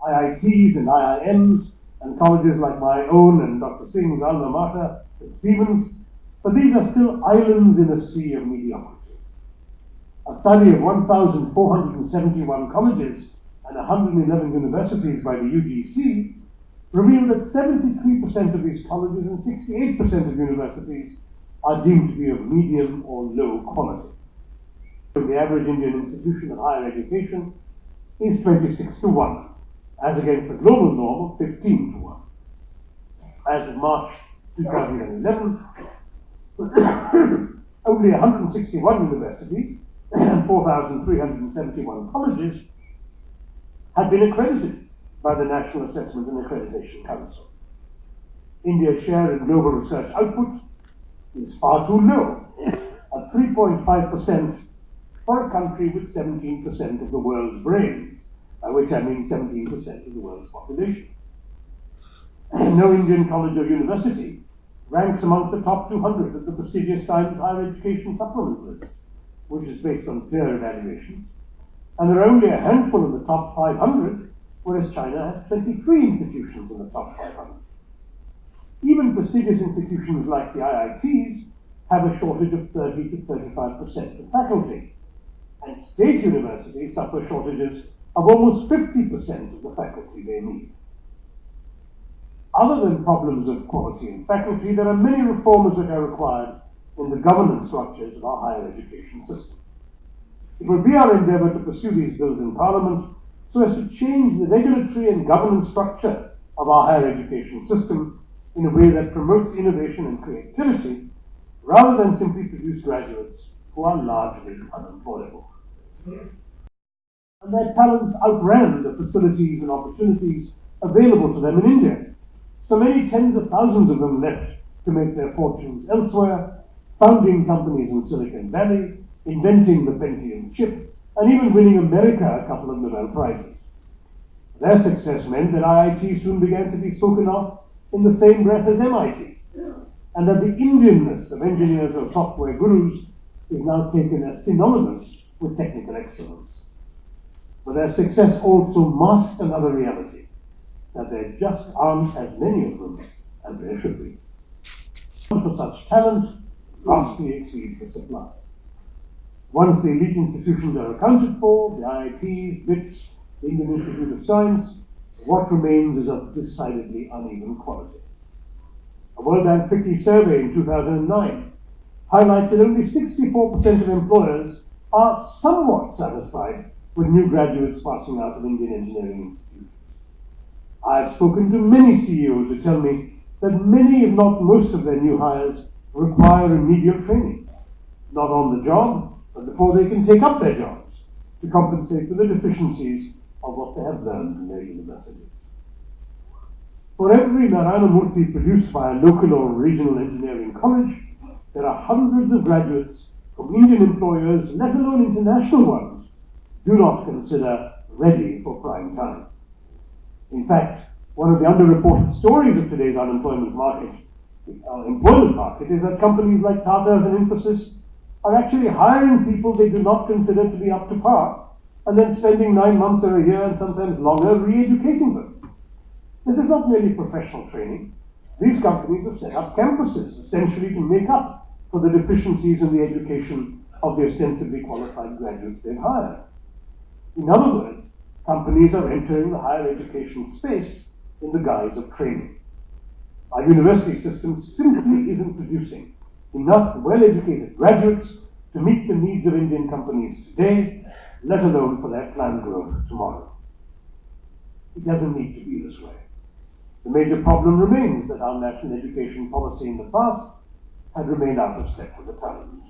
IITs and IIMs and colleges like my own and Dr. Singh's alma mater at Stevens, but these are still islands in a sea of mediocrity. A study of 1,471 colleges and 111 universities by the UGC revealed that 73% of these colleges and 68% of universities are deemed to be of medium or low quality. The average Indian institution of higher education is 26:1, as against the global norm of 15:1. As of March 2011, only 161 universities and 4,371 colleges had been accredited by the National Assessment and Accreditation Council. India's share in global research output is far too low, at 3.5% for a country with 17% of the world's brains, by which I mean 17% of the world's population. No Indian college or university ranks amongst the top 200 of the prestigious Times Higher Education Supplement list, which is based on peer evaluations, and there are only a handful in the top 500, whereas China has 23 institutions in the top 500. Even prestigious institutions like the IITs have a shortage of 30 to 35% of faculty, and state universities suffer shortages of almost 50% of the faculty they need. Other than problems of quality in faculty, there are many reforms that are required in the governance structures of our higher education system. It will be our endeavour to pursue these bills in Parliament so as to change the regulatory and governance structure of our higher education system in a way that promotes innovation and creativity rather than simply produce graduates who are largely unemployable. And their talents outran the facilities and opportunities available to them in India. So many tens of thousands of them left to make their fortunes elsewhere, founding companies in Silicon Valley, inventing the Pentium chip, and even winning America a couple of Nobel Prizes. Their success meant that IIT soon began to be spoken of in the same breath as MIT, and that the Indianness of engineers or software gurus is now taken as synonymous with technical excellence. But their success also masks another reality, that there just aren't as many of them as there should be. For such talent vastly exceeds the supply. Once the elite institutions are accounted for, the IITs, BITS, the Indian Institute of Science, what remains is of decidedly uneven quality. A World Bank 50 survey in 2009 highlights that only 64% of employers are somewhat satisfied with new graduates passing out of Indian engineering institutions. I have spoken to many CEOs who tell me that many, if not most, of their new hires require remedial training, not on the job, but before they can take up their jobs, to compensate for the deficiencies of what they have learned in their universities. For every Narayana Murthy produced by a local or regional engineering college, there are hundreds of graduates whom Indian employers, let alone international ones, do not consider ready for prime time. In fact, one of the underreported stories of today's employment market is that companies like Tata's and Infosys are actually hiring people they do not consider to be up to par, and then spending 9 months or a year and sometimes longer re-educating them. This is not merely professional training. These companies have set up campuses essentially to make up for the deficiencies in the education of the ostensibly qualified graduates they've hired. In other words, companies are entering the higher education space in the guise of training. Our university system simply isn't producing enough well-educated graduates to meet the needs of Indian companies today, let alone for their planned growth tomorrow. It doesn't need to be this way. The major problem remains that our national education policy in the past had remained out of step with the times.